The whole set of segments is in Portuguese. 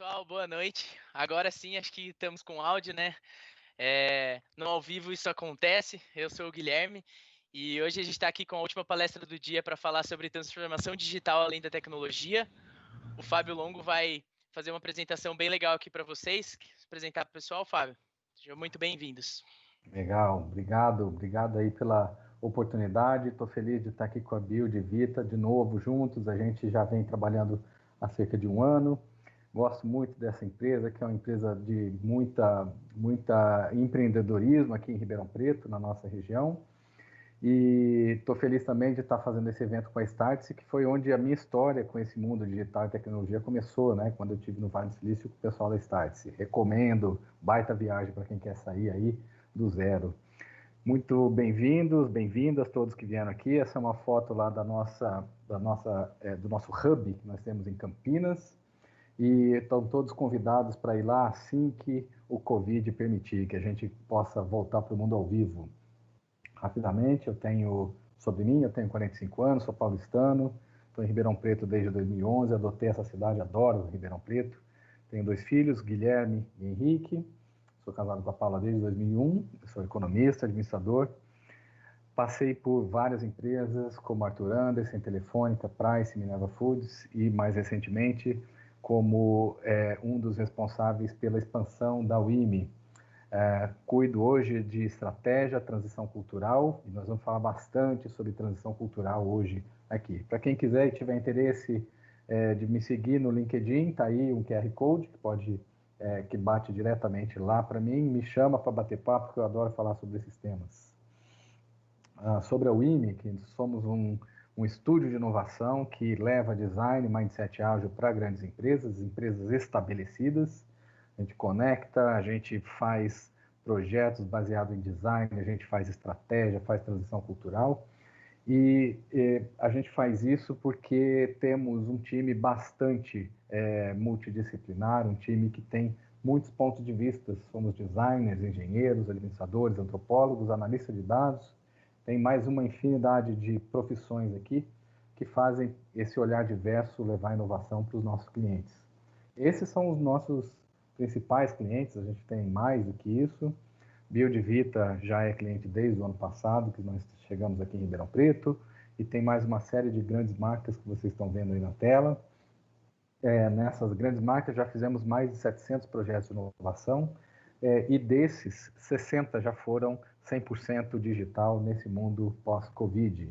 pessoal, boa noite. Agora sim, acho que estamos com áudio, né? No ao vivo isso acontece. Eu sou o Guilherme e hoje a gente está aqui com a última palestra do dia para falar sobre transformação digital além da tecnologia. O Fábio Longo vai fazer uma apresentação bem legal aqui para vocês. Apresentar para o pessoal, Fábio. Sejam muito bem-vindos. Legal, obrigado aí pela oportunidade. Estou feliz de estar aqui com a Build Vita de novo juntos. A gente já vem trabalhando há cerca de um ano. Gosto muito dessa empresa, que é uma empresa de muita empreendedorismo aqui em Ribeirão Preto, na nossa região. E estou feliz também de estar fazendo esse evento com a Startse, que foi onde a minha história com esse mundo digital e tecnologia começou, né? Quando eu estive no Vale do Silício com o pessoal da Startse. Recomendo, baita viagem para quem quer sair aí do zero. Muito bem-vindos, bem-vindas todos que vieram aqui. Essa é uma foto lá do nosso hub que nós temos em Campinas. E estão todos convidados para ir lá assim que o Covid permitir, que a gente possa voltar para o mundo ao vivo. Rapidamente, sobre mim, eu tenho 45 anos, sou paulistano, estou em Ribeirão Preto desde 2011, adotei essa cidade, adoro Ribeirão Preto. Tenho 2 filhos, Guilherme e Henrique. Sou casado com a Paula desde 2001, sou economista, administrador. Passei por várias empresas, como Arthur Andersen, Telefônica, Price, Minerva Foods e, mais recentemente, como um dos responsáveis pela expansão da UIMI. Cuido hoje de estratégia, transição cultural, e nós vamos falar bastante sobre transição cultural hoje aqui. Para quem quiser e tiver interesse de me seguir no LinkedIn, está aí um QR Code que bate diretamente lá para mim, me chama para bater papo, porque eu adoro falar sobre esses temas. Sobre a UIMI, que somos um estúdio de inovação que leva design, mindset ágil para grandes empresas estabelecidas. A gente conecta, a gente faz projetos baseados em design, a gente faz estratégia, faz transição cultural. E a gente faz isso porque temos um time bastante multidisciplinar, um time que tem muitos pontos de vista. Somos designers, engenheiros, administradores, antropólogos, analistas de dados. Tem mais uma infinidade de profissões aqui que fazem esse olhar diverso levar a inovação para os nossos clientes. Esses são os nossos principais clientes, a gente tem mais do que isso. Build Vita já é cliente desde o ano passado, que nós chegamos aqui em Ribeirão Preto, e tem mais uma série de grandes marcas que vocês estão vendo aí na tela. Nessas grandes marcas já fizemos mais de 700 projetos de inovação, e desses, 60 já foram 100% digital nesse mundo pós-Covid.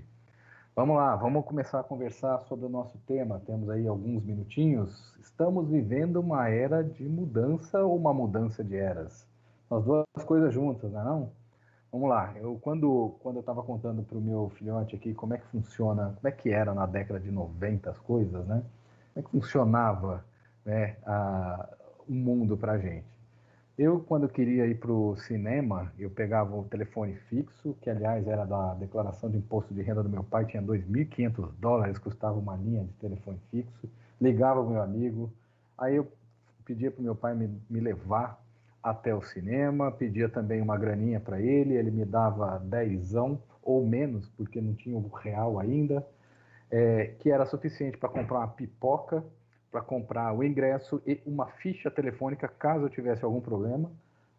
Vamos lá, vamos começar a conversar sobre o nosso tema. Temos aí alguns minutinhos. Estamos vivendo uma era de mudança ou uma mudança de eras? As duas coisas juntas, não é não? Vamos lá, quando eu estava contando para o meu filhote aqui como é que funciona, como é que era na década de 90 as coisas, né? Como é que funcionava, né, o mundo para a gente. Quando queria ir para o cinema, eu pegava o telefone fixo, que aliás era da declaração de imposto de renda do meu pai, tinha $2.500, custava uma linha de telefone fixo, ligava ao meu amigo, aí eu pedia para o meu pai me levar até o cinema, pedia também uma graninha para ele me dava dezão ou menos, porque não tinha o real ainda, que era suficiente para comprar uma pipoca, para comprar o ingresso e uma ficha telefônica caso eu tivesse algum problema.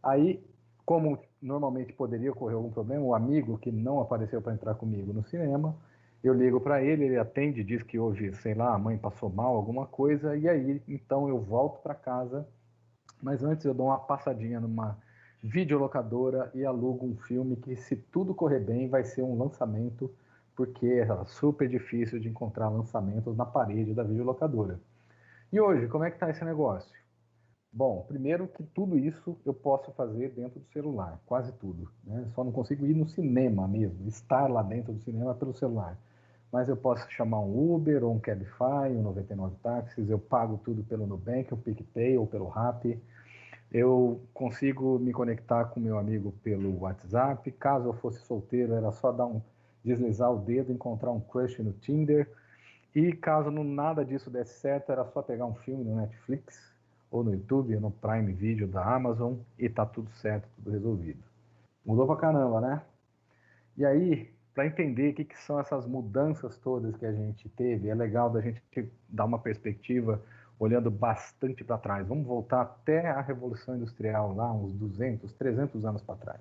Aí, como normalmente poderia ocorrer algum problema, o amigo que não apareceu para entrar comigo no cinema, eu ligo para ele, ele atende, diz que hoje, sei lá, a mãe passou mal, alguma coisa, e aí então eu volto para casa, mas antes eu dou uma passadinha numa videolocadora e alugo um filme que, se tudo correr bem, vai ser um lançamento, porque é super difícil de encontrar lançamentos na parede da videolocadora. E hoje, como é que está esse negócio? Bom, primeiro que tudo isso eu posso fazer dentro do celular, quase tudo, né? Só não consigo ir no cinema mesmo, estar lá dentro do cinema pelo celular. Mas eu posso chamar um Uber ou um Cabify, um 99 táxis, eu pago tudo pelo Nubank, o PicPay ou pelo Rappi. Eu consigo me conectar com meu amigo pelo WhatsApp. Caso eu fosse solteiro, era só deslizar o dedo, encontrar um crush no Tinder. E caso nada disso desse certo, era só pegar um filme no Netflix, ou no YouTube, ou no Prime Video da Amazon, e tá tudo certo, tudo resolvido. Mudou pra caramba, né? E aí, para entender o que são essas mudanças todas que a gente teve, é legal da gente dar uma perspectiva olhando bastante para trás. Vamos voltar até a Revolução Industrial, lá uns 200, 300 anos para trás.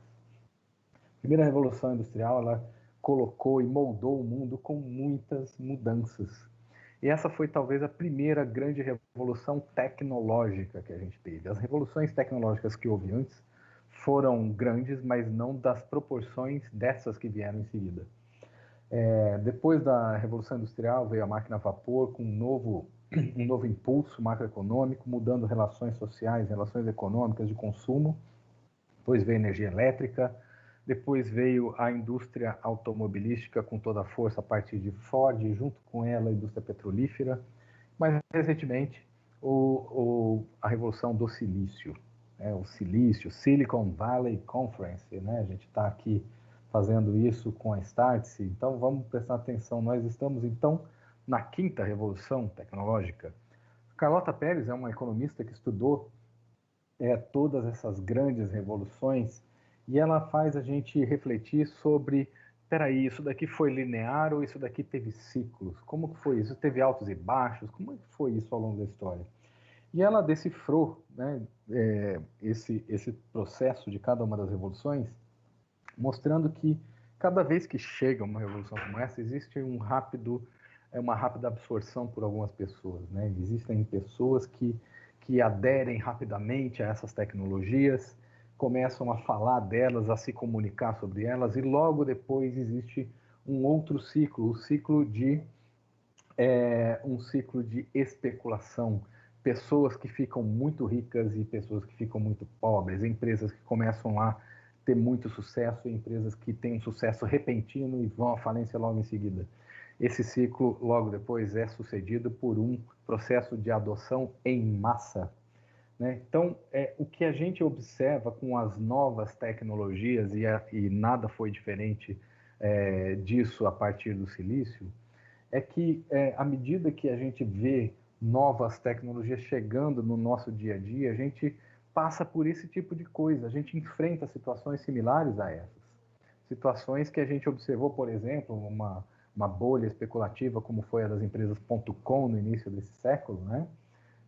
A primeira Revolução Industrial, ela colocou e moldou o mundo com muitas mudanças. E essa foi talvez a primeira grande revolução tecnológica que a gente teve. As revoluções tecnológicas que houve antes foram grandes, mas não das proporções dessas que vieram em seguida. Depois da Revolução Industrial veio a máquina a vapor com um novo impulso macroeconômico, mudando relações sociais, relações econômicas de consumo. Depois veio a energia elétrica, depois veio a indústria automobilística com toda a força a partir de Ford, junto com ela a indústria petrolífera, mas recentemente a revolução do silício, o silício, Silicon Valley Conference, né? A gente está aqui fazendo isso com a Startse, então vamos prestar atenção, nós estamos então na quinta revolução tecnológica. Carlota Pérez é uma economista que estudou todas essas grandes revoluções e ela faz a gente refletir sobre, peraí, isso daqui foi linear ou isso daqui teve ciclos? Como que foi isso? Teve altos e baixos? Como que foi isso ao longo da história? E ela decifrou, né, esse processo de cada uma das revoluções, mostrando que cada vez que chega uma revolução como essa, existe uma rápida absorção por algumas pessoas, né? Existem pessoas que aderem rapidamente a essas tecnologias, começam a falar delas, a se comunicar sobre elas, e logo depois existe um outro ciclo, um ciclo de especulação, pessoas que ficam muito ricas e pessoas que ficam muito pobres, empresas que começam a ter muito sucesso e empresas que têm um sucesso repentino e vão à falência logo em seguida. Esse ciclo, logo depois, é sucedido por um processo de adoção em massa, né? Então, o que a gente observa com as novas tecnologias, e nada foi diferente disso a partir do silício, é que, à medida que a gente vê novas tecnologias chegando no nosso dia a dia, a gente passa por esse tipo de coisa, a gente enfrenta situações similares a essas. Situações que a gente observou, por exemplo, uma bolha especulativa, como foi a das empresas .com no início desse século, né?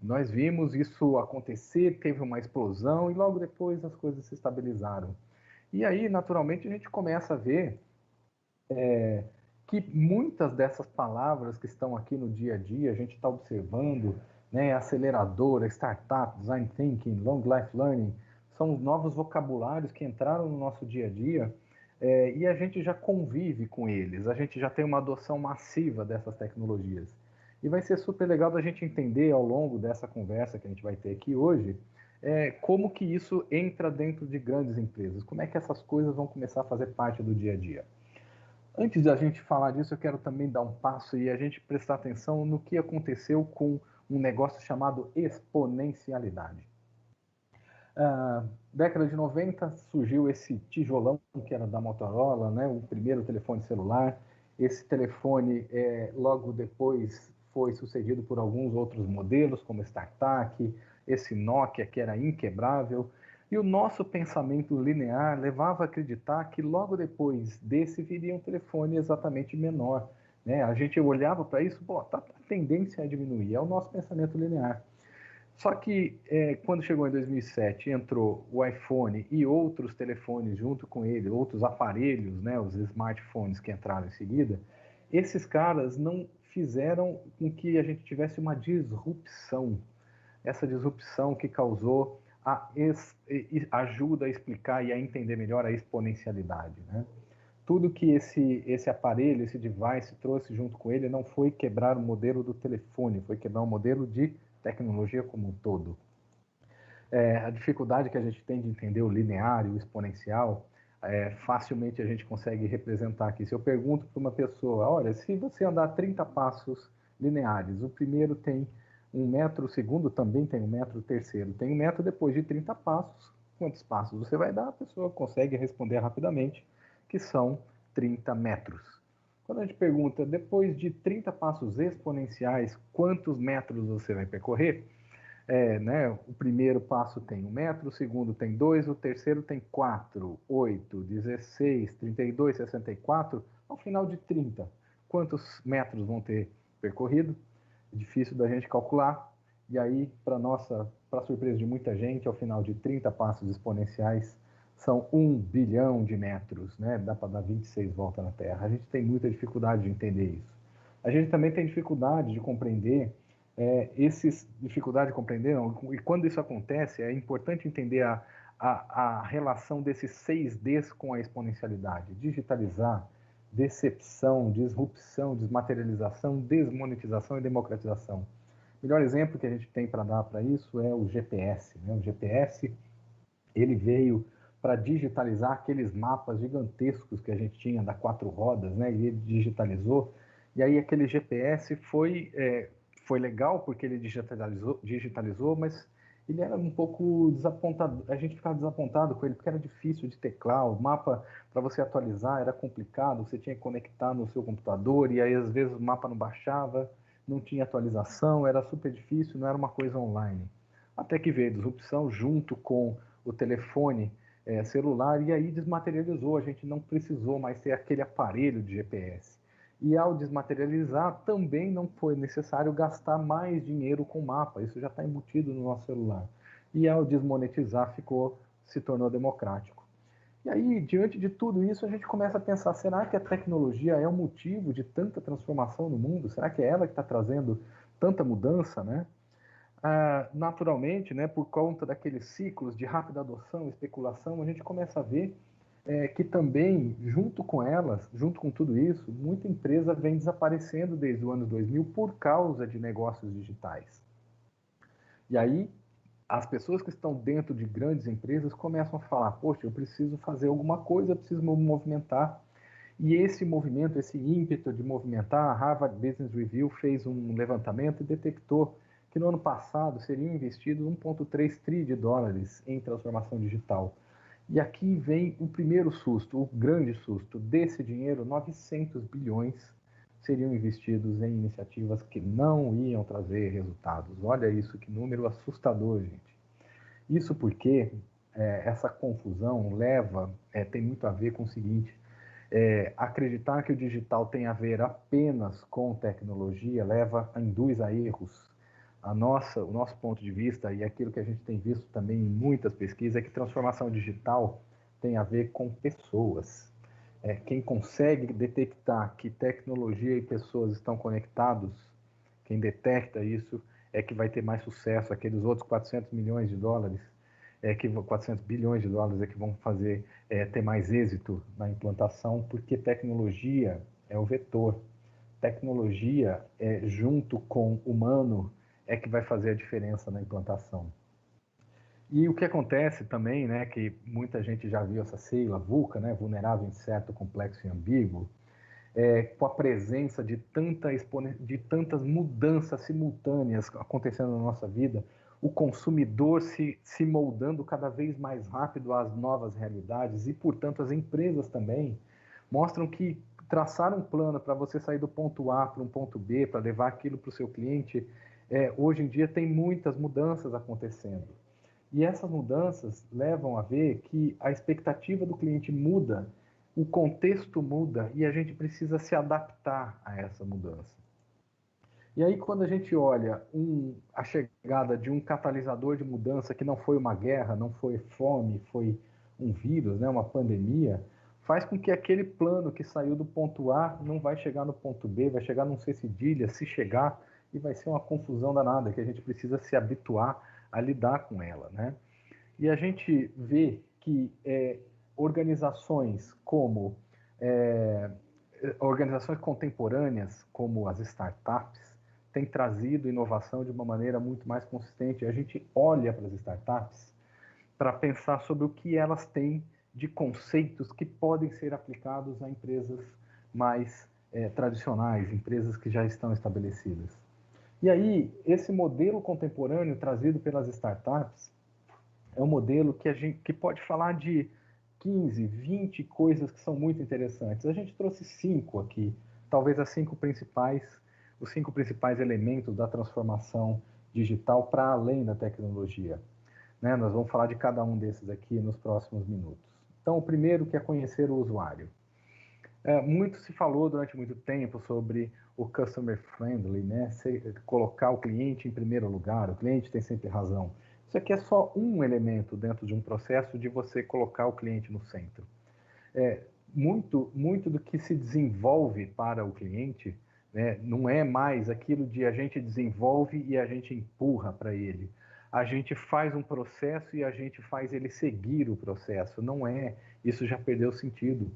Nós vimos isso acontecer, teve uma explosão e logo depois as coisas se estabilizaram. E aí, naturalmente, a gente começa a ver que muitas dessas palavras que estão aqui no dia a dia, a gente está observando, né, aceleradora, startup, design thinking, long life learning, são novos vocabulários que entraram no nosso dia a dia e a gente já convive com eles, a gente já tem uma adoção massiva dessas tecnologias. E vai ser super legal da gente entender ao longo dessa conversa que a gente vai ter aqui hoje, como que isso entra dentro de grandes empresas, como é que essas coisas vão começar a fazer parte do dia a dia. Antes da gente falar disso, eu quero também dar um passo e a gente prestar atenção no que aconteceu com um negócio chamado exponencialidade. Década de 90 surgiu esse tijolão que era da Motorola, né, o primeiro telefone celular. Esse telefone logo depois foi sucedido por alguns outros modelos, como o StarTAC, esse Nokia que era inquebrável. E o nosso pensamento linear levava a acreditar que logo depois desse viria um telefone exatamente menor, né? A gente olhava para isso, a tendência é diminuir, é o nosso pensamento linear. Só que quando chegou em 2007, entrou o iPhone e outros telefones junto com ele, outros aparelhos, né, os smartphones que entraram em seguida, esses caras não fizeram com que a gente tivesse uma disrupção. Essa disrupção que causou ajuda a explicar e a entender melhor a exponencialidade, né? Tudo que esse aparelho, esse device trouxe junto com ele não foi quebrar o modelo do telefone, foi quebrar o modelo de tecnologia como um todo. A dificuldade que a gente tem de entender o linear e o exponencial, facilmente a gente consegue representar aqui. Se eu pergunto para uma pessoa, olha, se você andar 30 passos lineares, o primeiro tem 1 metro, o segundo também tem 1 metro, o terceiro tem 1 metro, depois de 30 passos, quantos passos você vai dar? A pessoa consegue responder rapidamente que são 30 metros. Quando a gente pergunta, depois de 30 passos exponenciais, quantos metros você vai percorrer? Né? O primeiro passo tem 1 metro, o segundo tem 2, o terceiro tem 4, 8, 16, 32, 64, ao final de 30. Quantos metros vão ter percorrido? É difícil da gente calcular. E aí, para surpresa de muita gente, ao final de 30 passos exponenciais, são 1 bilhão de metros, né? Dá para dar 26 voltas na Terra. A gente tem muita dificuldade de entender isso. A gente também tem dificuldade de compreender dificuldade de compreender, não, e quando isso acontece, é importante entender a relação desses 6Ds com a exponencialidade. Digitalizar, decepção, disrupção, desmaterialização, desmonetização e democratização. O melhor exemplo que a gente tem para dar para isso é o GPS. Né? O GPS ele veio para digitalizar aqueles mapas gigantescos que a gente tinha da 4 rodas, né? E ele digitalizou. E aí aquele GPS foi legal porque ele digitalizou, mas ele era um pouco desapontado. A gente ficava desapontado com ele porque era difícil de teclar. O mapa, para você atualizar, era complicado. Você tinha que conectar no seu computador e aí às vezes o mapa não baixava, não tinha atualização, era super difícil, não era uma coisa online. Até que veio a disrupção junto com o telefone celular e aí desmaterializou. A gente não precisou mais ter aquele aparelho de GPS. E ao desmaterializar, também não foi necessário gastar mais dinheiro com mapa. Isso já está embutido no nosso celular. E ao desmonetizar, se tornou democrático. E aí, diante de tudo isso, a gente começa a pensar, será que a tecnologia é o motivo de tanta transformação no mundo? Será que é ela que está trazendo tanta mudança, né? Naturalmente, né, por conta daqueles ciclos de rápida adoção, especulação, a gente começa a ver que também, junto com elas, junto com tudo isso, muita empresa vem desaparecendo desde o ano 2000 por causa de negócios digitais. E aí, as pessoas que estão dentro de grandes empresas começam a falar, poxa, eu preciso fazer alguma coisa, eu preciso me movimentar. E esse movimento, esse ímpeto de movimentar, a Harvard Business Review fez um levantamento e detectou que no ano passado seriam investidos 1,3 trilhões de dólares em transformação digital. E aqui vem o primeiro susto, o grande susto. Desse dinheiro, 900 bilhões seriam investidos em iniciativas que não iam trazer resultados. Olha isso, que número assustador, gente. Isso porque essa confusão tem muito a ver com o seguinte, acreditar que o digital tem a ver apenas com tecnologia induz a erros. O nosso ponto de vista, e aquilo que a gente tem visto também em muitas pesquisas, é que transformação digital tem a ver com pessoas. Quem consegue detectar que tecnologia e pessoas estão conectados, quem detecta isso, é que vai ter mais sucesso. Aqueles outros 400 milhões de dólares, 400 bilhões de dólares é que vão fazer ter mais êxito na implantação, porque tecnologia é o vetor. Tecnologia, junto com humano, é que vai fazer a diferença na implantação. E o que acontece também, né, que muita gente já viu essa sigla, VUCA, né, vulnerável, incerto, complexo e ambíguo, com a presença de tantas mudanças simultâneas acontecendo na nossa vida, o consumidor se moldando cada vez mais rápido às novas realidades e, portanto, as empresas também mostram que traçar um plano para você sair do ponto A para um ponto B, para levar aquilo para o seu cliente, hoje em dia tem muitas mudanças acontecendo. E essas mudanças levam a ver que a expectativa do cliente muda, o contexto muda e a gente precisa se adaptar a essa mudança. E aí, quando a gente olha a chegada de um catalisador de mudança que não foi uma guerra, não foi fome, foi um vírus, né, uma pandemia, faz com que aquele plano que saiu do ponto A não vai chegar no ponto B, vai chegar num C cedilha, se chegar, e vai ser uma confusão danada, que a gente precisa se habituar a lidar com ela, né? E a gente vê que organizações organizações contemporâneas, como as startups, têm trazido inovação de uma maneira muito mais consistente. A gente olha para as startups para pensar sobre o que elas têm de conceitos que podem ser aplicados a empresas mais tradicionais, empresas que já estão estabelecidas. E aí, esse modelo contemporâneo trazido pelas startups é um modelo que pode falar de 15, 20 coisas que são muito interessantes. A gente trouxe 5 aqui, talvez os 5 principais elementos da transformação digital para além da tecnologia. Né? Nós vamos falar de cada um desses aqui nos próximos minutos. Então, o primeiro que é conhecer o usuário. Muito se falou durante muito tempo sobre o customer friendly, né? Colocar o cliente em primeiro lugar, o cliente tem sempre razão. Isso aqui é só um elemento dentro de um processo de você colocar o cliente no centro. Muito do que se desenvolve para o cliente, né, não é mais aquilo de a gente desenvolve e a gente empurra para ele. A gente faz um processo e a gente faz ele seguir o processo. Não é, isso já perdeu sentido.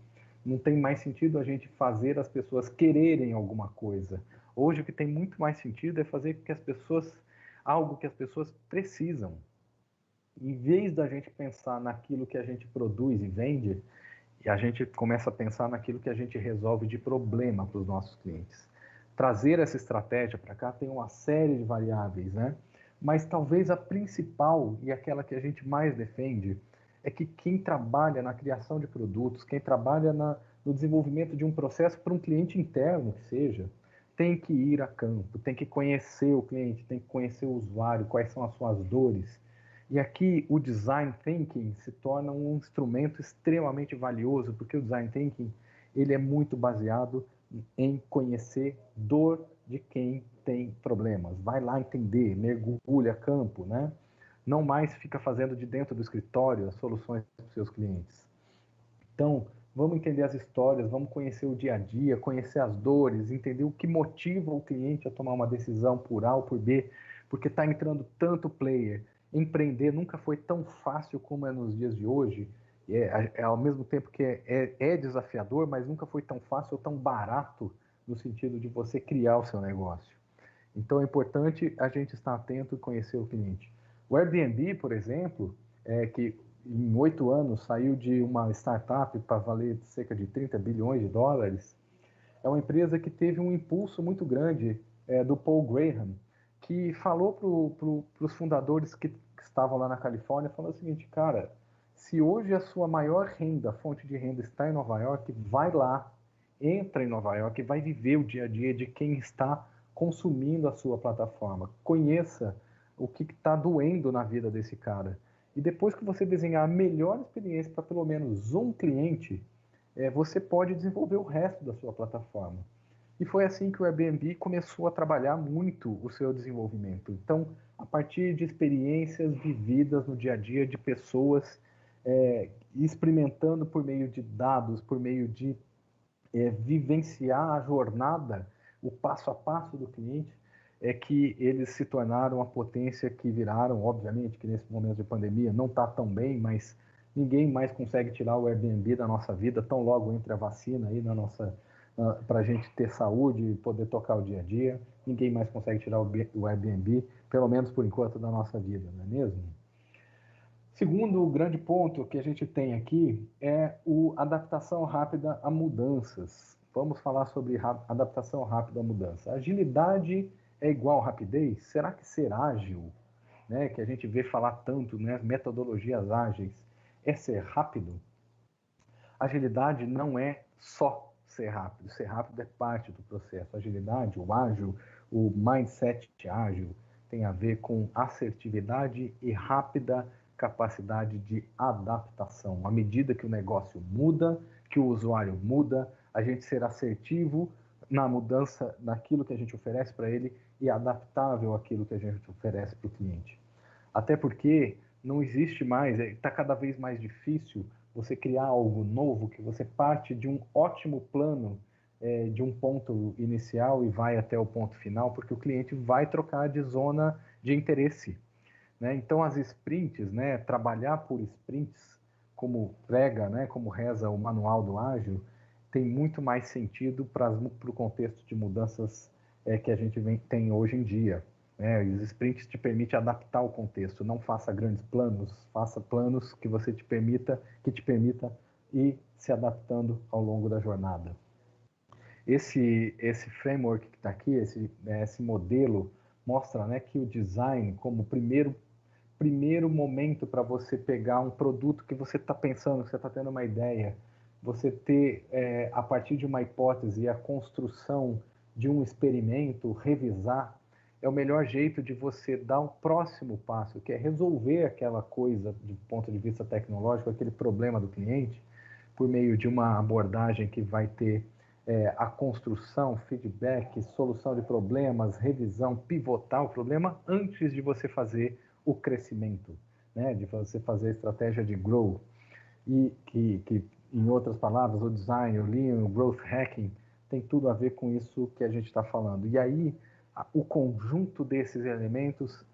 Não tem mais sentido a gente fazer as pessoas quererem alguma coisa. Hoje o que tem muito mais sentido é fazer que as pessoas, algo que as pessoas precisam. Em vez da gente pensar naquilo que a gente produz e vende, e a gente começa a pensar naquilo que a gente resolve de problema para os nossos clientes. Trazer essa estratégia para cá tem uma série de variáveis, né? Mas talvez a principal e aquela que a gente mais defende é que quem trabalha na criação de produtos, quem trabalha no desenvolvimento de um processo para um cliente interno que seja, tem que ir a campo, tem que conhecer o cliente, tem que conhecer o usuário, quais são as suas dores. E aqui o design thinking se torna um instrumento extremamente valioso, porque o design thinking ele é muito baseado em conhecer dor de quem tem problemas. Vai lá entender, mergulha campo, né? Não mais fica fazendo de dentro do escritório as soluções para os seus clientes. Então, vamos entender as histórias, vamos conhecer o dia a dia, conhecer as dores, entender o que motiva o cliente a tomar uma decisão por A ou por B, porque está entrando tanto player. Empreender nunca foi tão fácil como é nos dias de hoje, ao mesmo tempo que é desafiador, mas nunca foi tão fácil ou tão barato no sentido de você criar o seu negócio. Então é importante a gente estar atento e conhecer o cliente. O Airbnb, por exemplo, que em 8 anos saiu de uma startup para valer cerca de 30 bilhões de dólares, é uma empresa que teve um impulso muito grande do Paul Graham, que falou para os fundadores que estavam lá na Califórnia, falou o seguinte, cara, se hoje a sua maior renda, fonte de renda está em Nova York, vai lá, entra em Nova York e vai viver o dia a dia de quem está consumindo a sua plataforma. Conheça o que está doendo na vida desse cara. E depois que você desenhar a melhor experiência para pelo menos um cliente, você pode desenvolver o resto da sua plataforma. E foi assim que o Airbnb começou a trabalhar muito o seu desenvolvimento. Então, a partir de experiências vividas no dia a dia de pessoas experimentando por meio de dados, por meio de vivenciar a jornada, o passo a passo do cliente, é que eles se tornaram a potência que viraram. Obviamente que nesse momento de pandemia não está tão bem, mas ninguém mais consegue tirar o Airbnb da nossa vida, tão logo entre a vacina aí para a gente ter saúde e poder tocar o dia a dia. Ninguém mais consegue tirar o Airbnb, pelo menos por enquanto, da nossa vida, não é mesmo? Segundo grande ponto que a gente tem aqui é a adaptação rápida a mudanças. Vamos falar sobre adaptação rápida a mudança. Agilidade é igual rapidez? Será que ser ágil, né, que a gente vê falar tanto, né, metodologias ágeis, é ser rápido? Agilidade não é só ser rápido. Ser rápido é parte do processo. Agilidade, o ágil, o mindset ágil tem a ver com assertividade e rápida capacidade de adaptação. À medida que o negócio muda, que o usuário muda, a gente ser assertivo na mudança naquilo que a gente oferece para ele e adaptável àquilo que a gente oferece para o cliente. Até porque não existe mais, está cada vez mais difícil você criar algo novo, que você parte de um ótimo plano, de um ponto inicial e vai até o ponto final, porque o cliente vai trocar de zona de interesse. Né? Então, as sprints, né, trabalhar por sprints, como prega, né, como reza o manual do ágil, tem muito mais sentido para o contexto de mudanças que a gente tem hoje em dia. Os sprints te permitem adaptar o contexto, não faça grandes planos, faça planos que te permita ir se adaptando ao longo da jornada. Esse framework que está aqui, esse modelo, mostra, né, que o design, como primeiro momento para você pegar um produto que você está pensando, que você está tendo uma ideia, você ter, a partir de uma hipótese, a construção de um experimento, revisar, é o melhor jeito de você dar um próximo passo, que é resolver aquela coisa, do ponto de vista tecnológico, aquele problema do cliente, por meio de uma abordagem que vai ter a construção, feedback, solução de problemas, revisão, pivotar o problema antes de você fazer o crescimento, né? De você fazer a estratégia de grow. E que, em outras palavras, o design, o lean, o growth hacking, tem tudo a ver com isso que a gente está falando. E aí, o conjunto desses elementos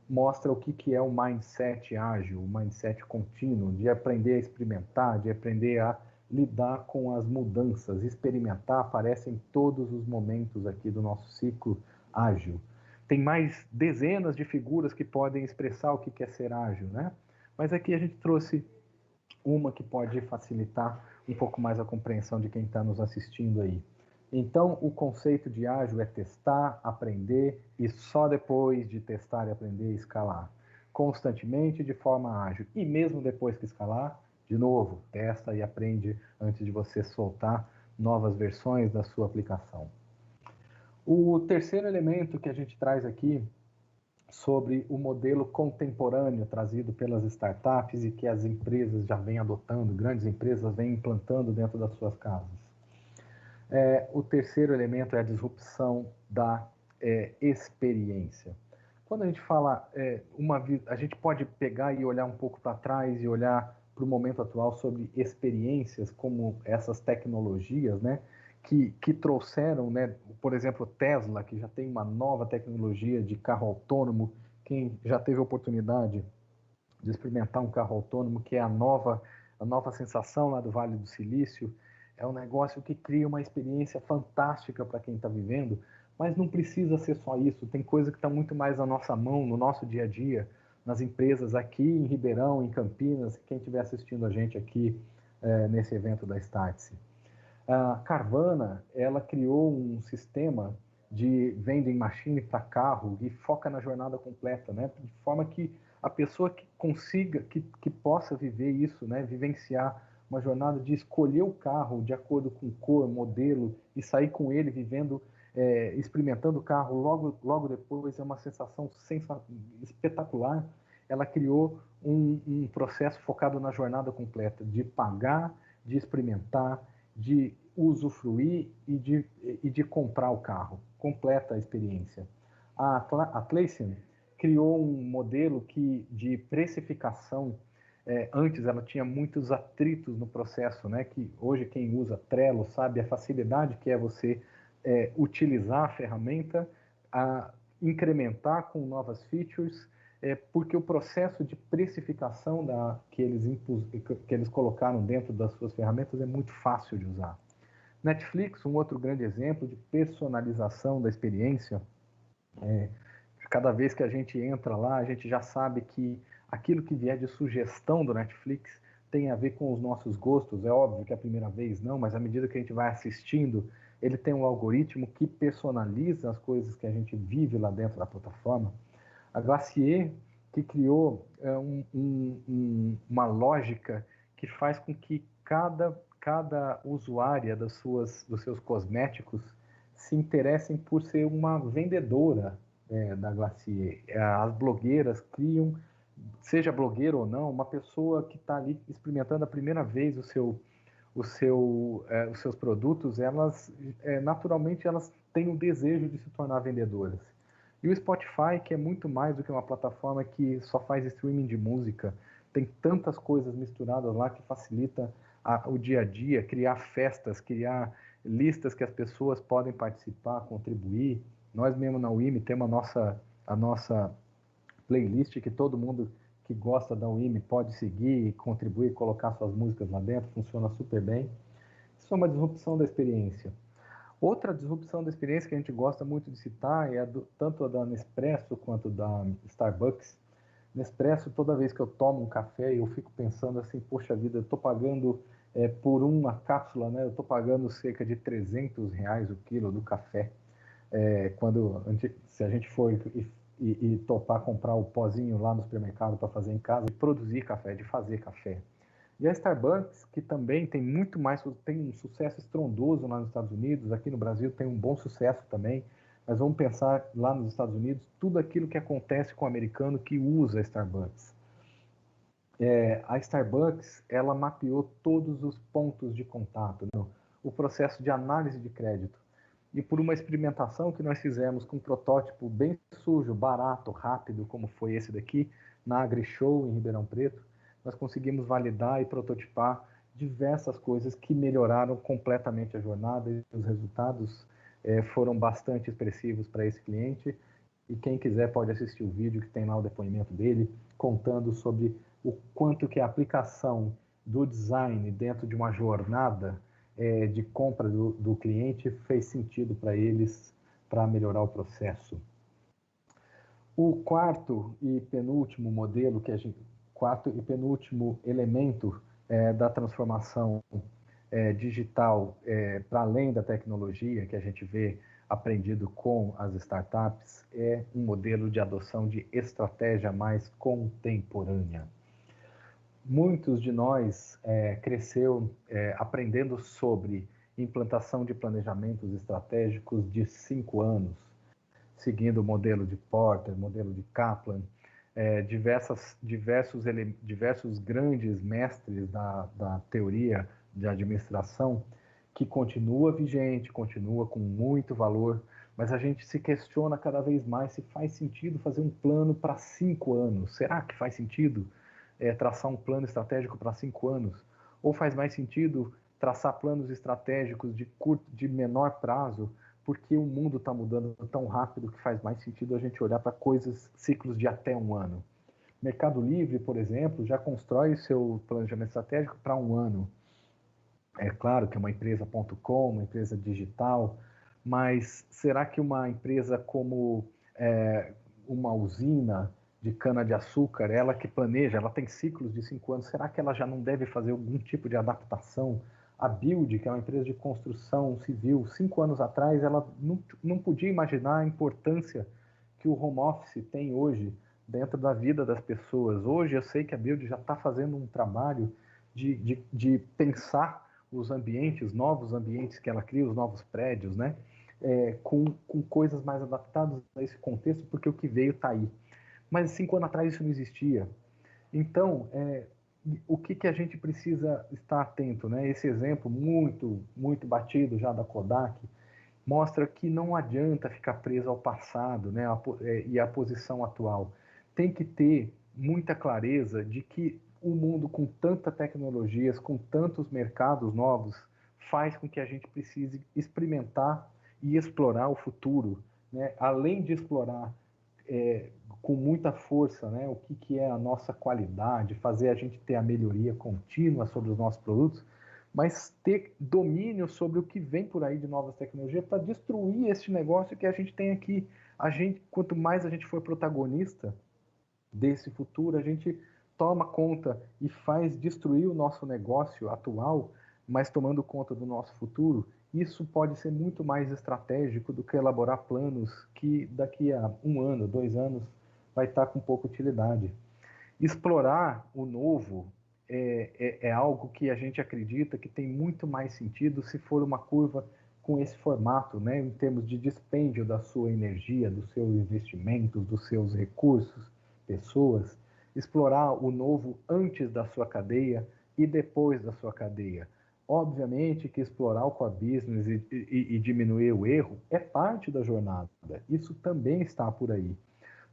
mostra o que é o mindset ágil, o mindset contínuo, de aprender a experimentar, de aprender a lidar com as mudanças. Experimentar aparece em todos os momentos aqui do nosso ciclo ágil. Tem mais dezenas de figuras que podem expressar o que é ser ágil, né? Mas aqui a gente trouxe uma que pode facilitar um pouco mais a compreensão de quem está nos assistindo aí. Então, o conceito de ágil é testar, aprender e só depois de testar e aprender, escalar. Constantemente, de forma ágil. E mesmo depois que escalar, de novo, testa e aprende antes de você soltar novas versões da sua aplicação. O terceiro elemento que a gente traz aqui sobre o modelo contemporâneo trazido pelas startups e que as empresas já vêm adotando, grandes empresas vêm implantando dentro das suas casas. O terceiro elemento é a disrupção da experiência. Quando a gente fala, a gente pode pegar e olhar um pouco para trás e olhar para o momento atual sobre experiências como essas tecnologias, né, que trouxeram, né, por exemplo, Tesla, que já tem uma nova tecnologia de carro autônomo. Quem já teve a oportunidade de experimentar um carro autônomo, que é a nova sensação lá do Vale do Silício, é um negócio que cria uma experiência fantástica para quem está vivendo, mas não precisa ser só isso, tem coisa que está muito mais na nossa mão, no nosso dia a dia, nas empresas aqui em Ribeirão, em Campinas, quem estiver assistindo a gente aqui nesse evento da Startse. A Carvana, ela criou um sistema de vending machine para carro e foca na jornada completa, né? De forma que a pessoa que consiga, que possa viver isso, né? Vivenciar uma jornada de escolher o carro de acordo com cor, modelo e sair com ele vivendo, experimentando o carro logo depois, é uma sensação espetacular. Ela criou um processo focado na jornada completa, de pagar, de experimentar, de usufruir e de comprar o carro. Completa a experiência. A Atlassian criou um modelo de precificação. Antes ela tinha muitos atritos no processo, né? Que hoje quem usa Trello sabe a facilidade que é você utilizar a ferramenta, incrementar com novas features, porque o processo de precificação que eles colocaram dentro das suas ferramentas é muito fácil de usar. Netflix, um outro grande exemplo de personalização da experiência. Cada vez que a gente entra lá, a gente já sabe que aquilo que vier de sugestão do Netflix tem a ver com os nossos gostos. É óbvio que a primeira vez não, mas à medida que a gente vai assistindo, ele tem um algoritmo que personaliza as coisas que a gente vive lá dentro da plataforma. A Glacier, que criou uma lógica que faz com que cada usuária dos seus cosméticos se interessem por ser uma vendedora da Glacier. As blogueiras criam, seja blogueira ou não, uma pessoa que está ali experimentando a primeira vez os seus produtos, elas naturalmente elas têm o desejo de se tornar vendedoras. E o Spotify, que é muito mais do que uma plataforma que só faz streaming de música, tem tantas coisas misturadas lá que facilita o dia a dia, criar festas, criar listas que as pessoas podem participar, contribuir. Nós mesmo na UIMI temos a nossa playlist que todo mundo que gosta da UIMI pode seguir, contribuir, colocar suas músicas lá dentro, funciona super bem. Isso é uma disrupção da experiência. Outra disrupção da experiência que a gente gosta muito de citar é tanto da Nespresso quanto da Starbucks. Nespresso, toda vez que eu tomo um café, eu fico pensando assim, poxa vida, eu estou pagando por uma cápsula, né? Eu estou pagando cerca de R$300 o quilo do café. Se a gente for e topar comprar o pozinho lá no supermercado para fazer em casa, de produzir café, de fazer café. E a Starbucks, que também tem tem um sucesso estrondoso lá nos Estados Unidos, aqui no Brasil tem um bom sucesso também, mas vamos pensar lá nos Estados Unidos, tudo aquilo que acontece com o americano que usa a Starbucks. A Starbucks, ela mapeou todos os pontos de contato, né? O processo de análise de crédito. E por uma experimentação que nós fizemos com um protótipo bem sujo, barato, rápido, como foi esse daqui, na AgriShow, em Ribeirão Preto, nós conseguimos validar e prototipar diversas coisas que melhoraram completamente a jornada e os resultados foram bastante expressivos para esse cliente. E quem quiser pode assistir o vídeo que tem lá o depoimento dele, contando sobre o quanto que a aplicação do design dentro de uma jornada de compra do cliente fez sentido para eles, para melhorar o processo. O quarto e penúltimo modelo que a gente, quarto e penúltimo elemento da transformação digital para além da tecnologia que a gente vê aprendido com as startups é um modelo de adoção de estratégia mais contemporânea. Muitos de nós cresceu aprendendo sobre implantação de planejamentos estratégicos de 5 anos, seguindo o modelo de Porter, modelo de Kaplan, diversos grandes mestres da teoria de administração, que continua vigente, continua com muito valor, mas a gente se questiona cada vez mais se faz sentido fazer um plano para 5 anos. Será que faz sentido traçar um plano estratégico para 5 anos? Ou faz mais sentido traçar planos estratégicos de menor prazo, porque o mundo está mudando tão rápido que faz mais sentido a gente olhar para ciclos de até 1 ano. Mercado Livre, por exemplo, já constrói seu planejamento estratégico para 1 ano. É claro que é uma empresa.com, uma empresa digital, mas será que uma empresa como uma usina de cana-de-açúcar, ela que planeja, ela tem ciclos de 5 anos, será que ela já não deve fazer algum tipo de adaptação? A Build, que é uma empresa de construção civil, 5 anos atrás, ela não podia imaginar a importância que o home office tem hoje dentro da vida das pessoas. Hoje eu sei que a Build já está fazendo um trabalho de pensar os ambientes, os novos ambientes que ela cria, os novos prédios, né? Com coisas mais adaptadas a esse contexto, porque o que veio está aí. Mas 5 anos atrás isso não existia. Então, o que a gente precisa estar atento, né? Esse exemplo muito batido já da Kodak mostra que não adianta ficar preso ao passado, né? E à posição atual. Tem que ter muita clareza de que o mundo com tanta tecnologias, com tantos mercados novos, faz com que a gente precise experimentar e explorar o futuro, né? Além de explorar com muita força, né, o que é a nossa qualidade, fazer a gente ter a melhoria contínua sobre os nossos produtos, mas ter domínio sobre o que vem por aí de novas tecnologias para destruir este negócio que a gente tem aqui. Quanto mais a gente for protagonista desse futuro, a gente toma conta e faz destruir o nosso negócio atual, mas tomando conta do nosso futuro. Isso pode ser muito mais estratégico do que elaborar planos que daqui a 1 ano, 2 anos, vai estar com pouca utilidade. Explorar o novo é algo que a gente acredita que tem muito mais sentido se for uma curva com esse formato, né, em termos de dispêndio da sua energia, dos seus investimentos, dos seus recursos, pessoas. Explorar o novo antes da sua cadeia e depois da sua cadeia. Obviamente que explorar o core business e diminuir o erro é parte da jornada. Isso também está por aí.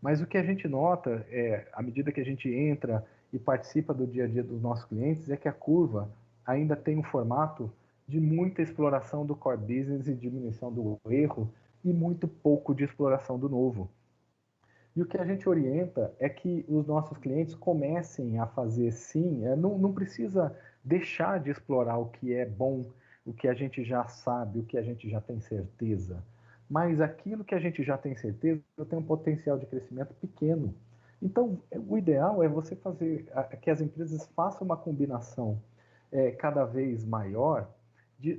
Mas o que a gente nota, à medida que a gente entra e participa do dia a dia dos nossos clientes, é que a curva ainda tem um formato de muita exploração do core business e diminuição do erro e muito pouco de exploração do novo. E o que a gente orienta é que os nossos clientes comecem a fazer sim, não precisa deixar de explorar o que é bom, o que a gente já sabe, o que a gente já tem certeza. Mas aquilo que a gente já tem certeza tem um potencial de crescimento pequeno. Então, o ideal é você fazer que as empresas façam uma combinação cada vez maior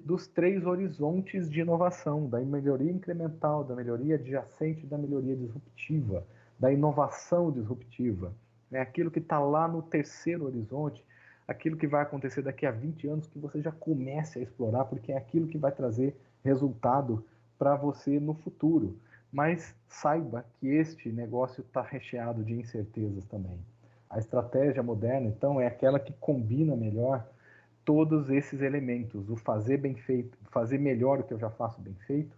dos 3 horizontes de inovação, da melhoria incremental, da melhoria adjacente e da melhoria disruptiva, da inovação disruptiva. É aquilo que está lá no 3º horizonte, aquilo que vai acontecer daqui a 20 anos, que você já comece a explorar, porque é aquilo que vai trazer resultado para você no futuro. Mas saiba que este negócio está recheado de incertezas também. A estratégia moderna, então, é aquela que combina melhor todos esses elementos, o fazer bem feito, fazer melhor o que eu já faço bem feito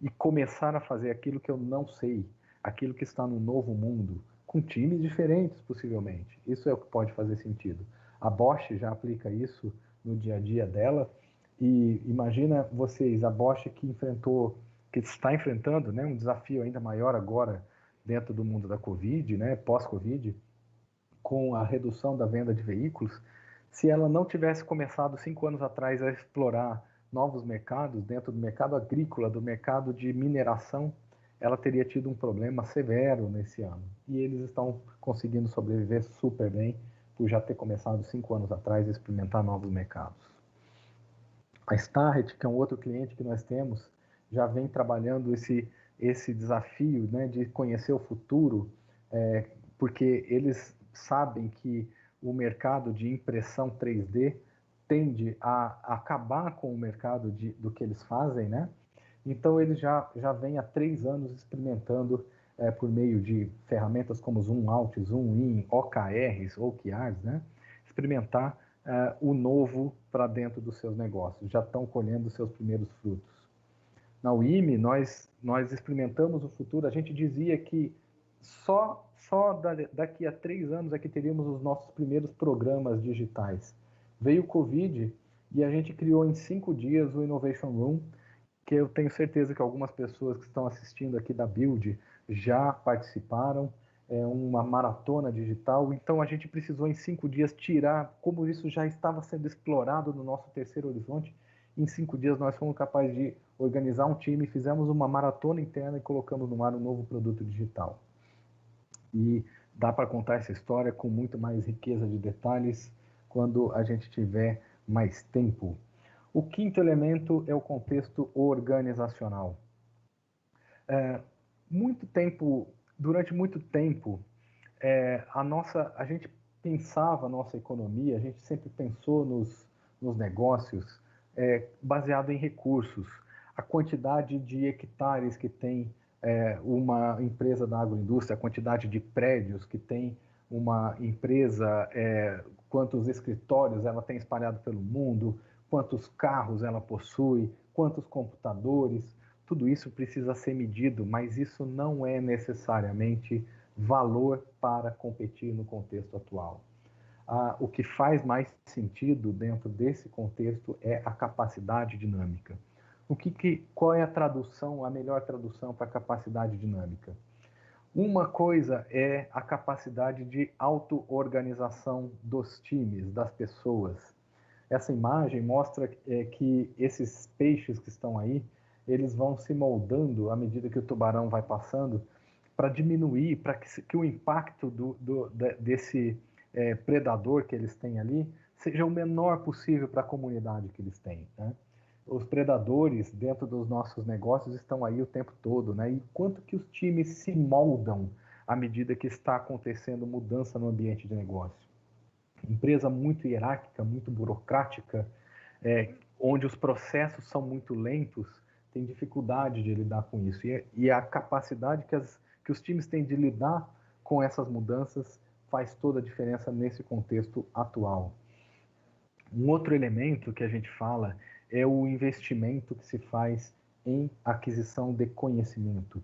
e começar a fazer aquilo que eu não sei, aquilo que está no novo mundo, com times diferentes, possivelmente. Isso é o que pode fazer sentido. A Bosch já aplica isso no dia a dia dela, e imagina vocês, a Bosch que está enfrentando, né, um desafio ainda maior agora dentro do mundo da Covid, né, pós-Covid, com a redução da venda de veículos, se ela não tivesse começado 5 anos atrás a explorar novos mercados, dentro do mercado agrícola, do mercado de mineração, ela teria tido um problema severo nesse ano. E eles estão conseguindo sobreviver super bem por já ter começado 5 anos atrás a experimentar novos mercados. A Starrett, que é um outro cliente que nós temos, já vem trabalhando esse desafio, né, de conhecer o futuro, porque eles sabem que o mercado de impressão 3D tende a acabar com o mercado do que eles fazem, né? Então, eles já vêm há 3 anos experimentando, por meio de ferramentas como Zoom Out, Zoom In, OKRs, OKRs, né? Experimentar o novo para dentro dos seus negócios. Já estão colhendo os seus primeiros frutos. Na UIME, nós experimentamos o futuro. A gente dizia que só daqui a 3 anos é que teríamos os nossos primeiros programas digitais. Veio o Covid e a gente criou em 5 dias o Innovation Room, que eu tenho certeza que algumas pessoas que estão assistindo aqui da Build já participaram. É uma maratona digital. Então, a gente precisou em 5 dias tirar, como isso já estava sendo explorado no nosso terceiro horizonte, em 5 dias nós fomos capazes de organizar um time, fizemos uma maratona interna e colocamos no ar um novo produto digital. E dá para contar essa história com muito mais riqueza de detalhes quando a gente tiver mais tempo. O quinto elemento é o contexto organizacional. Durante muito tempo, a gente pensava a nossa economia, a gente sempre pensou nos negócios baseado em recursos. A quantidade de hectares que tem uma empresa da agroindústria, a quantidade de prédios que tem uma empresa, quantos escritórios ela tem espalhado pelo mundo, quantos carros ela possui, quantos computadores, tudo isso precisa ser medido, mas isso não é necessariamente valor para competir no contexto atual. O que faz mais sentido dentro desse contexto é a capacidade dinâmica. Qual é a melhor tradução para capacidade dinâmica? Uma coisa é a capacidade de auto-organização dos times, das pessoas. Essa imagem mostra que esses peixes que estão aí, eles vão se moldando à medida que o tubarão vai passando, para diminuir, para que o impacto desse predador que eles têm ali seja o menor possível para a comunidade que eles têm, né? Os predadores dentro dos nossos negócios estão aí o tempo todo, né? E quanto que os times se moldam à medida que está acontecendo mudança no ambiente de negócio. Empresa muito hierárquica, muito burocrática, onde os processos são muito lentos, tem dificuldade de lidar com isso. E a capacidade que os times têm de lidar com essas mudanças faz toda a diferença nesse contexto atual. Um outro elemento que a gente fala é o investimento que se faz em aquisição de conhecimento.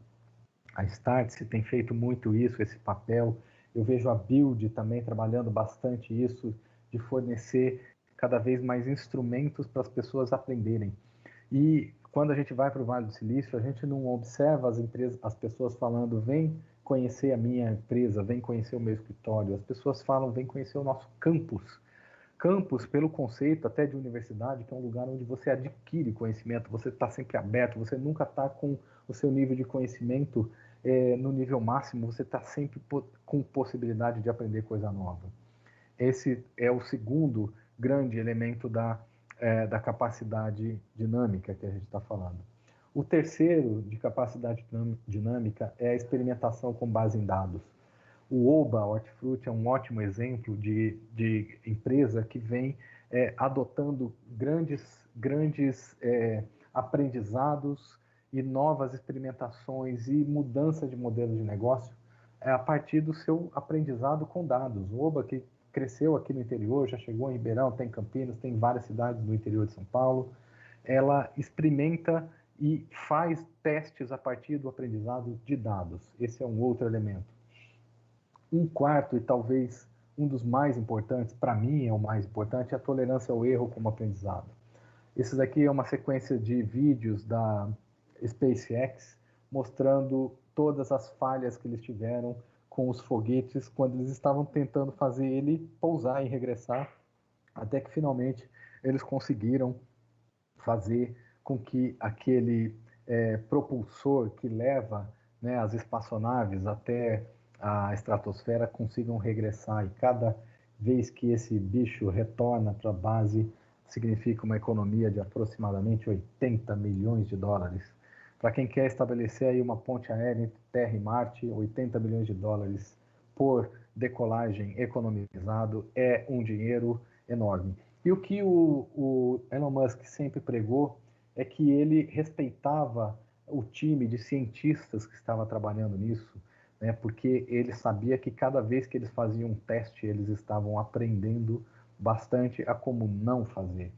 A Startse tem feito muito isso, esse papel. Eu vejo a Build também trabalhando bastante isso, de fornecer cada vez mais instrumentos para as pessoas aprenderem. E quando a gente vai para o Vale do Silício, a gente não observa as pessoas falando, vem conhecer a minha empresa, vem conhecer o meu escritório. As pessoas falam, vem conhecer o nosso campus. Campus, pelo conceito até de universidade, que é um lugar onde você adquire conhecimento, você está sempre aberto, você nunca está com o seu nível de conhecimento no nível máximo, você está sempre com possibilidade de aprender coisa nova. Esse é o segundo grande elemento da capacidade dinâmica que a gente está falando. O terceiro de capacidade dinâmica é a experimentação com base em dados. O Oba Hortifruti é um ótimo exemplo de empresa que vem adotando grandes aprendizados e novas experimentações e mudança de modelo de negócio a partir do seu aprendizado com dados. O Oba, que cresceu aqui no interior, já chegou em Ribeirão, tem Campinas, tem várias cidades do interior de São Paulo, ela experimenta e faz testes a partir do aprendizado de dados. Esse é um outro elemento. Um quarto, e talvez um dos mais importantes, para mim é o mais importante, é a tolerância ao erro como aprendizado. Esse daqui é uma sequência de vídeos da SpaceX mostrando todas as falhas que eles tiveram com os foguetes quando eles estavam tentando fazer ele pousar e regressar, até que finalmente eles conseguiram fazer com que aquele propulsor que leva, né, as espaçonaves até a estratosfera consigam regressar. E cada vez que esse bicho retorna para a base, significa uma economia de aproximadamente 80 milhões de dólares. Para quem quer estabelecer aí uma ponte aérea entre Terra e Marte, 80 milhões de dólares por decolagem economizado é um dinheiro enorme. E o que o Elon Musk sempre pregou é que ele respeitava o time de cientistas que estava trabalhando nisso, né, porque ele sabia que cada vez que eles faziam um teste, eles estavam aprendendo bastante a como não fazer.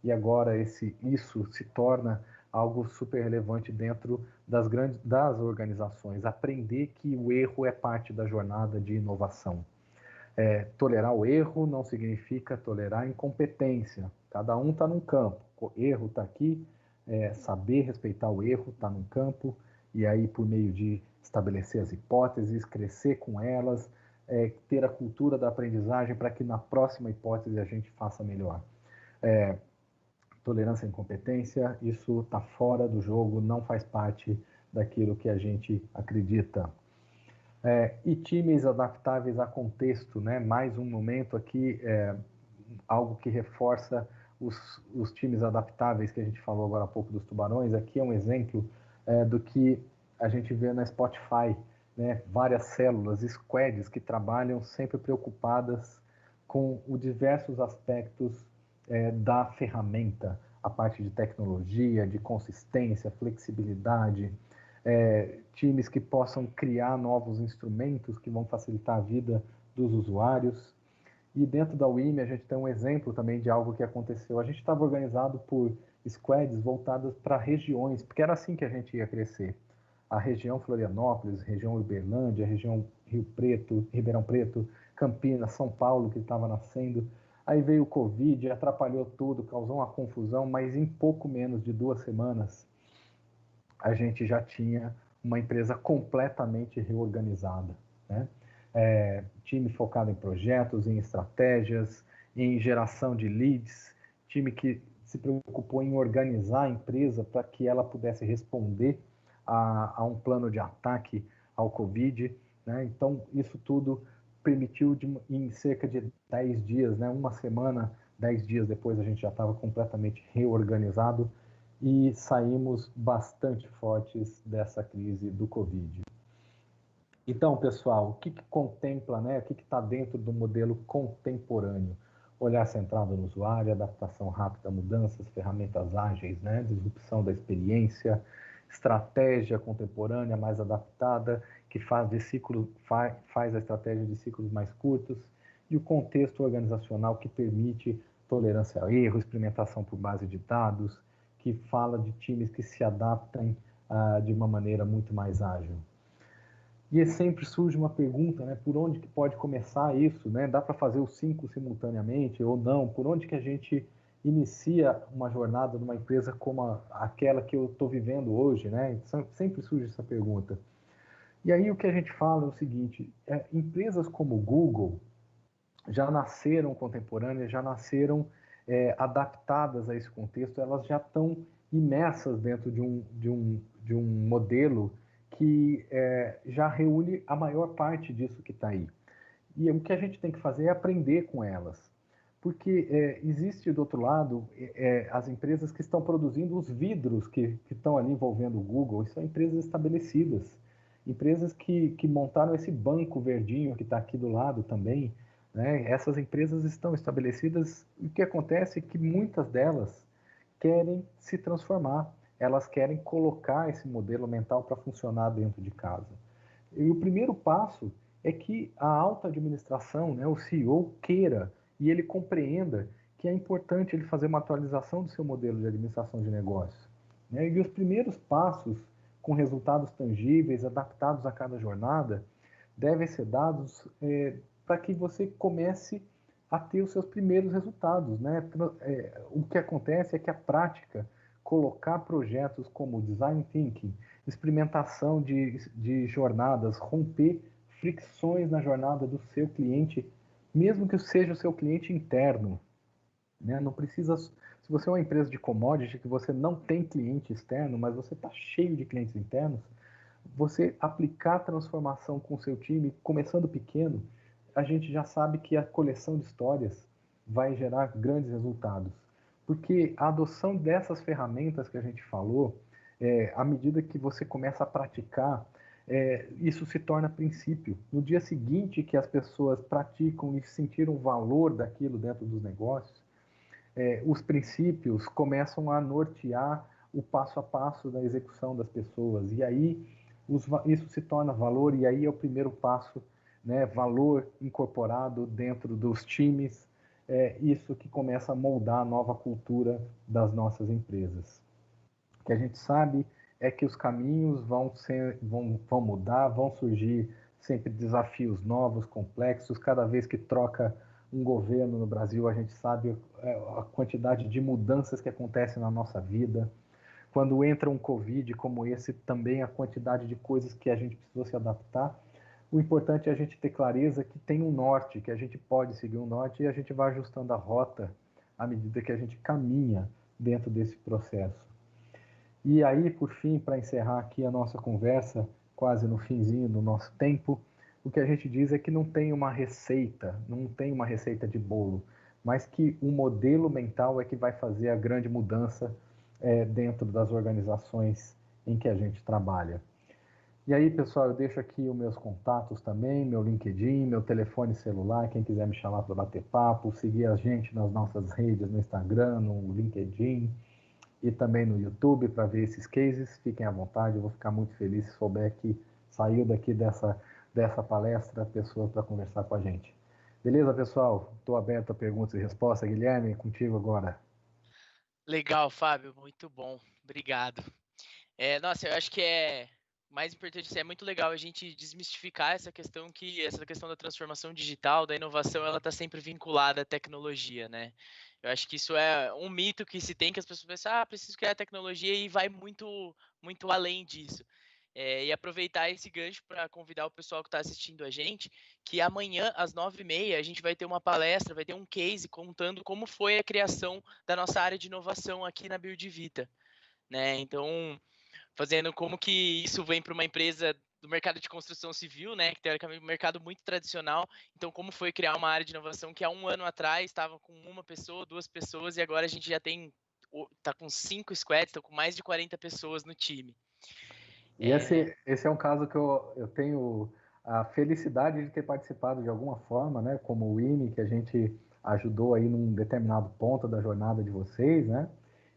E agora isso se torna algo super relevante dentro das organizações. Aprender que o erro é parte da jornada de inovação. Tolerar o erro não significa tolerar a incompetência. Cada um está num campo. O erro está aqui, saber respeitar o erro está num campo, e aí por meio de estabelecer as hipóteses, crescer com elas, ter a cultura da aprendizagem para que na próxima hipótese a gente faça melhor. Tolerância à incompetência, isso está fora do jogo, não faz parte daquilo que a gente acredita. E times adaptáveis a contexto, né? Mais um momento aqui, algo que reforça os times adaptáveis que a gente falou agora há pouco dos tubarões. Aqui é um exemplo do que a gente vê na Spotify, né? Várias células, squads que trabalham sempre preocupadas com os diversos aspectos da ferramenta, a parte de tecnologia, de consistência, flexibilidade, times que possam criar novos instrumentos que vão facilitar a vida dos usuários. E dentro da UIME a gente tem um exemplo também de algo que aconteceu. A gente estava organizado por squads voltadas para regiões, porque era assim que a gente ia crescer. A região Florianópolis, região Uberlândia, região Rio Preto, Ribeirão Preto, Campinas, São Paulo, que estava nascendo. Aí veio o Covid, atrapalhou tudo, causou uma confusão, mas em pouco menos de 2 semanas, a gente já tinha uma empresa completamente reorganizada, né? Time focado em projetos, em estratégias, em geração de leads, time que se preocupou em organizar a empresa para que ela pudesse responder a um plano de ataque ao Covid, né? Então, isso tudo permitiu, em cerca de 10 dias, né? Uma semana, 10 dias depois, a gente já estava completamente reorganizado e saímos bastante fortes dessa crise do Covid. Então, pessoal, o que contempla, né? O que está dentro do modelo contemporâneo? Olhar centrado no usuário, adaptação rápida a mudanças, ferramentas ágeis, né? Disrupção da experiência, estratégia contemporânea mais adaptada, que faz a estratégia de ciclos mais curtos, e o contexto organizacional que permite tolerância ao erro, experimentação por base de dados, que fala de times que se adaptam de uma maneira muito mais ágil. E sempre surge uma pergunta, né? Por onde que pode começar isso, né? Dá para fazer os 5 simultaneamente ou não? Por onde que a gente inicia uma jornada numa empresa como aquela que eu estou vivendo hoje, né? Sempre surge essa pergunta. E aí o que a gente fala é o seguinte, empresas como o Google já nasceram contemporâneas, já nasceram adaptadas a esse contexto, elas já estão imersas dentro de um modelo que já reúne a maior parte disso que está aí. E o que a gente tem que fazer é aprender com elas. Porque existe, do outro lado, as empresas que estão produzindo os vidros que estão ali envolvendo o Google, e são empresas estabelecidas. Empresas que montaram esse banco verdinho que está aqui do lado também, né? Essas empresas estão estabelecidas, e o que acontece é que muitas delas querem se transformar, elas querem colocar esse modelo mental para funcionar dentro de casa. E o primeiro passo é que a alta administração, né, o CEO, queira e ele compreenda que é importante ele fazer uma atualização do seu modelo de administração de negócios. Né? E os primeiros passos, com resultados tangíveis, adaptados a cada jornada, devem ser dados para que você comece a ter os seus primeiros resultados. Né? O que acontece é que a prática, colocar projetos como design thinking, experimentação de jornadas, romper fricções na jornada do seu cliente, mesmo que seja o seu cliente interno. Né? Não precisa, se você é uma empresa de commodity que você não tem cliente externo, mas você está cheio de clientes internos, você aplicar a transformação com o seu time, começando pequeno, a gente já sabe que a coleção de histórias vai gerar grandes resultados. Porque a adoção dessas ferramentas que a gente falou, à medida que você começa a praticar, isso se torna princípio. No dia seguinte que as pessoas praticam e sentiram o valor daquilo dentro dos negócios, os princípios começam a nortear o passo a passo da execução das pessoas. E aí isso se torna valor, e aí é o primeiro passo, né? Valor incorporado dentro dos times, isso que começa a moldar a nova cultura das nossas empresas. O que a gente sabe é que os caminhos vão mudar, vão surgir sempre desafios novos, complexos. Cada vez que troca um governo no Brasil, a gente sabe a quantidade de mudanças que acontecem na nossa vida. Quando entra um Covid como esse, também a quantidade de coisas que a gente precisou se adaptar. O importante é a gente ter clareza que tem um norte, que a gente pode seguir um norte, e a gente vai ajustando a rota à medida que a gente caminha dentro desse processo. E aí, por fim, para encerrar aqui a nossa conversa, quase no finzinho do nosso tempo, o que a gente diz é que não tem uma receita, não tem uma receita de bolo, mas que um modelo mental é que vai fazer a grande mudança dentro das organizações em que a gente trabalha. E aí, pessoal, eu deixo aqui os meus contatos também, meu LinkedIn, meu telefone celular, quem quiser me chamar para bater papo, seguir a gente nas nossas redes, no Instagram, no LinkedIn, e também no YouTube para ver esses cases. Fiquem à vontade, eu vou ficar muito feliz se souber que saiu daqui dessa palestra pessoas para conversar com a gente. Beleza, pessoal? Estou aberto a perguntas e respostas. Guilherme, contigo agora. Legal, Fábio, muito bom. Obrigado. Nossa, eu acho que mais importante, é muito legal a gente desmistificar essa questão da transformação digital, da inovação, ela está sempre vinculada à tecnologia, né? Eu acho que isso é um mito que se tem, que as pessoas pensam, preciso criar tecnologia, e vai muito, muito além disso. E aproveitar esse gancho para convidar o pessoal que está assistindo a gente, que amanhã, às 9h30, a gente vai ter uma palestra, vai ter um case contando como foi a criação da nossa área de inovação aqui na Build Vita, né? Então, fazendo como que isso vem para uma empresa do mercado de construção civil, né, que teoricamente é um mercado muito tradicional. Então, como foi criar uma área de inovação que há um ano atrás estava com uma pessoa, duas pessoas, e agora a gente já está com 5 squads, está com mais de 40 pessoas no time. E esse é um caso que eu tenho a felicidade de ter participado de alguma forma, né, como o IME, que a gente ajudou aí num determinado ponto da jornada de vocês, né?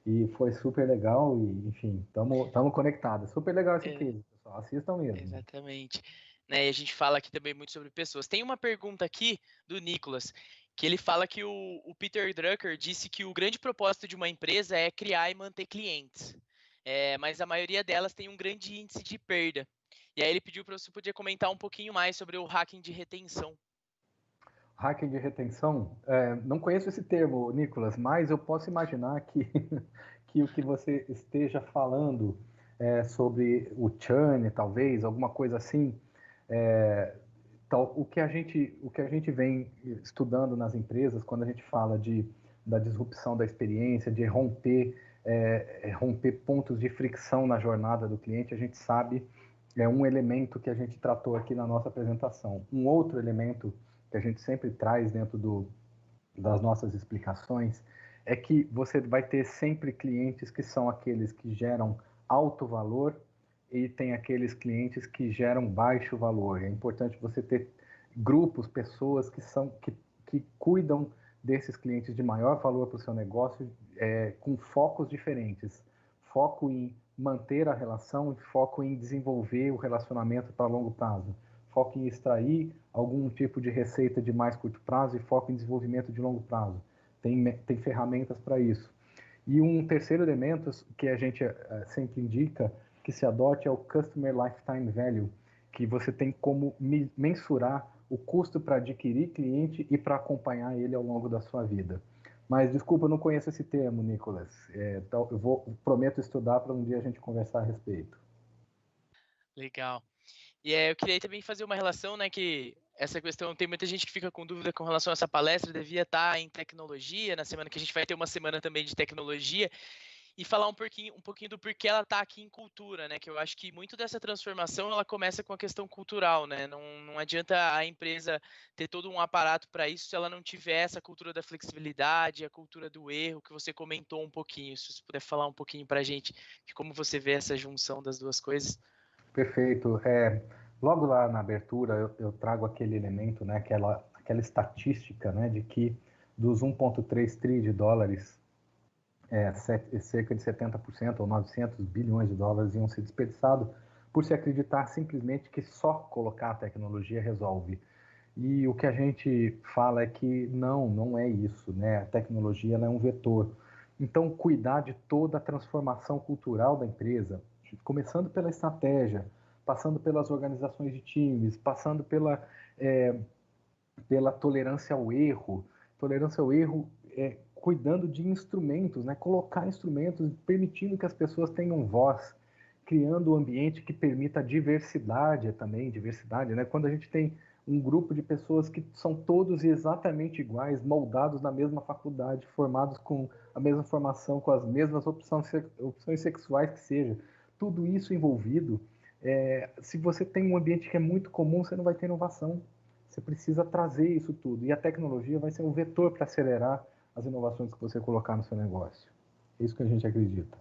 E foi super legal e, enfim, estamos conectados. Super legal esse case, pessoal. Assistam mesmo. Exatamente. Né, e a gente fala aqui também muito sobre pessoas. Tem uma pergunta aqui do Nicolas, que ele fala que o Peter Drucker disse que o grande propósito de uma empresa é criar e manter clientes. Mas a maioria delas tem um grande índice de perda. E aí ele pediu para você poder comentar um pouquinho mais sobre o hacking de retenção. Hacking de retenção, não conheço esse termo, Nicolas, mas eu posso imaginar que, que o que você esteja falando sobre o churn, talvez, alguma coisa assim, o que a gente vem estudando nas empresas, quando a gente fala da disrupção da experiência, de romper pontos de fricção na jornada do cliente, a gente sabe, é um elemento que a gente tratou aqui na nossa apresentação. Um outro elemento que a gente sempre traz dentro das nossas explicações é que você vai ter sempre clientes que são aqueles que geram alto valor e tem aqueles clientes que geram baixo valor. É importante você ter grupos, pessoas que cuidam desses clientes de maior valor para o seu negócio, com focos diferentes. Foco em manter a relação e foco em desenvolver o relacionamento para longo prazo. Foco em extrair algum tipo de receita de mais curto prazo e foco em desenvolvimento de longo prazo. Tem ferramentas para isso. E um terceiro elemento que a gente sempre indica que se adote é o Customer Lifetime Value, que você tem como mensurar o custo para adquirir cliente e para acompanhar ele ao longo da sua vida. Mas, desculpa, eu não conheço esse termo, Nicolas. Então, prometo estudar para um dia a gente conversar a respeito. Legal. E eu queria também fazer uma relação, né, que essa questão, tem muita gente que fica com dúvida com relação a essa palestra, devia estar em tecnologia, na semana que a gente vai ter uma semana também de tecnologia, e falar um pouquinho do porquê ela está aqui em cultura, né, que eu acho que muito dessa transformação, ela começa com a questão cultural, né, não adianta a empresa ter todo um aparato para isso se ela não tiver essa cultura da flexibilidade, a cultura do erro, que você comentou um pouquinho, se você puder falar um pouquinho para a gente de como você vê essa junção das duas coisas. Perfeito. Logo lá na abertura eu trago aquele elemento, né, aquela estatística, né, de que dos 1,3 tri de dólares, cerca de 70% ou 900 bilhões de dólares iam ser desperdiçados por se acreditar simplesmente que só colocar a tecnologia resolve. E o que a gente fala é que não é isso, né? A tecnologia ela é um vetor. Então, cuidar de toda a transformação cultural da empresa, começando pela estratégia, passando pelas organizações de times, passando pela tolerância ao erro. Tolerância ao erro cuidando de instrumentos, né? Colocar instrumentos, permitindo que as pessoas tenham voz, criando um ambiente que permita a diversidade também, diversidade, né? Quando a gente tem um grupo de pessoas que são todos exatamente iguais, moldados na mesma faculdade, formados com a mesma formação, com as mesmas opções sexuais que seja, tudo isso envolvido, se você tem um ambiente que é muito comum, você não vai ter inovação. Você precisa trazer isso tudo. E a tecnologia vai ser um vetor para acelerar as inovações que você colocar no seu negócio. É isso que a gente acredita.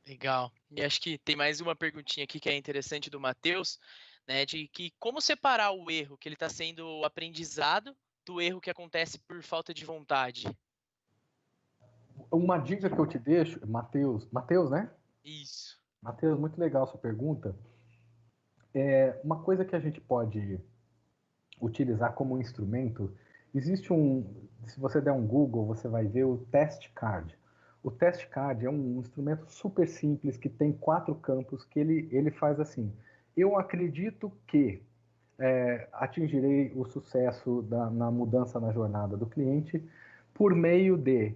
Legal. E acho que tem mais uma perguntinha aqui que é interessante do Matheus, né, de que como separar o erro que ele está sendo aprendizado do erro que acontece por falta de vontade? Uma dica que eu te deixo, Matheus, né? Isso. Matheus, muito legal sua pergunta. Uma coisa que a gente pode utilizar como instrumento, se você der um Google, você vai ver o Test Card. O Test Card é um instrumento super simples que tem 4 campos que ele faz assim. Eu acredito que atingirei o sucesso na mudança na jornada do cliente por meio de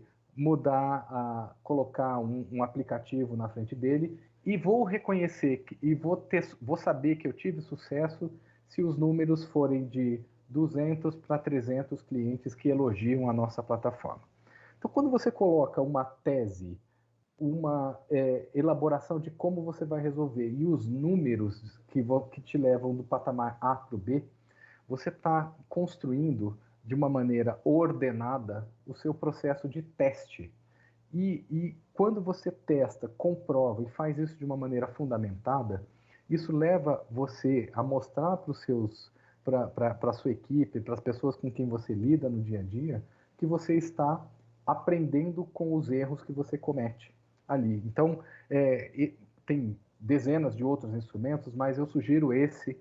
colocar um aplicativo na frente dele e vou reconhecer e vou saber que eu tive sucesso se os números forem de 200 para 300 clientes que elogiam a nossa plataforma. Então, quando você coloca uma tese, uma elaboração de como você vai resolver e os números que te levam do patamar A para o B, você está construindo de uma maneira ordenada o seu processo de teste. E quando você testa, comprova e faz isso de uma maneira fundamentada, isso leva você a mostrar para a sua equipe, para as pessoas com quem você lida no dia a dia, que você está aprendendo com os erros que você comete ali. Então, tem dezenas de outros instrumentos, mas eu sugiro esse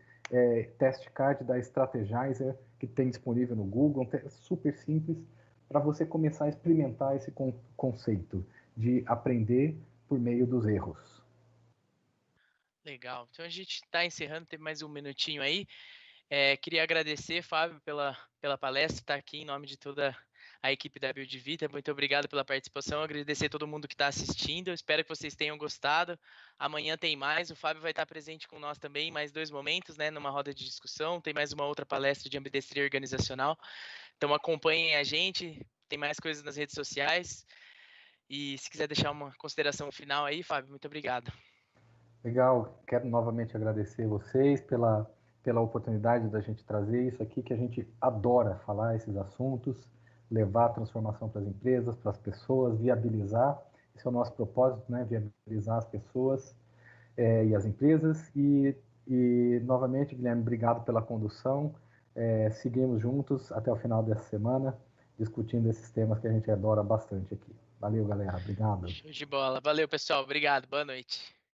test card da Strategizer, que tem disponível no Google, super simples, para você começar a experimentar esse conceito de aprender por meio dos erros. Legal. Então a gente está encerrando, tem mais um minutinho aí. Queria agradecer, Fábio, pela palestra, estar aqui em nome de toda a equipe da Build Vita. Muito obrigado pela participação. Agradecer a todo mundo que está assistindo. Eu espero que vocês tenham gostado. Amanhã tem mais. O Fábio vai estar presente com nós também em mais 2 momentos, né? Numa roda de discussão. Tem mais uma outra palestra de ambidestria organizacional. Então acompanhem a gente. Tem mais coisas nas redes sociais. E se quiser deixar uma consideração final aí, Fábio, muito obrigado. Legal, quero novamente agradecer vocês pela oportunidade da gente trazer isso aqui, que a gente adora falar esses assuntos, levar a transformação para as empresas, para as pessoas, viabilizar, esse é o nosso propósito, né? Viabilizar as pessoas e as empresas. E novamente, Guilherme, obrigado pela condução. Seguimos juntos até o final dessa semana, discutindo esses temas que a gente adora bastante aqui. Valeu, galera. Obrigado. Show de bola. Valeu, pessoal. Obrigado. Boa noite.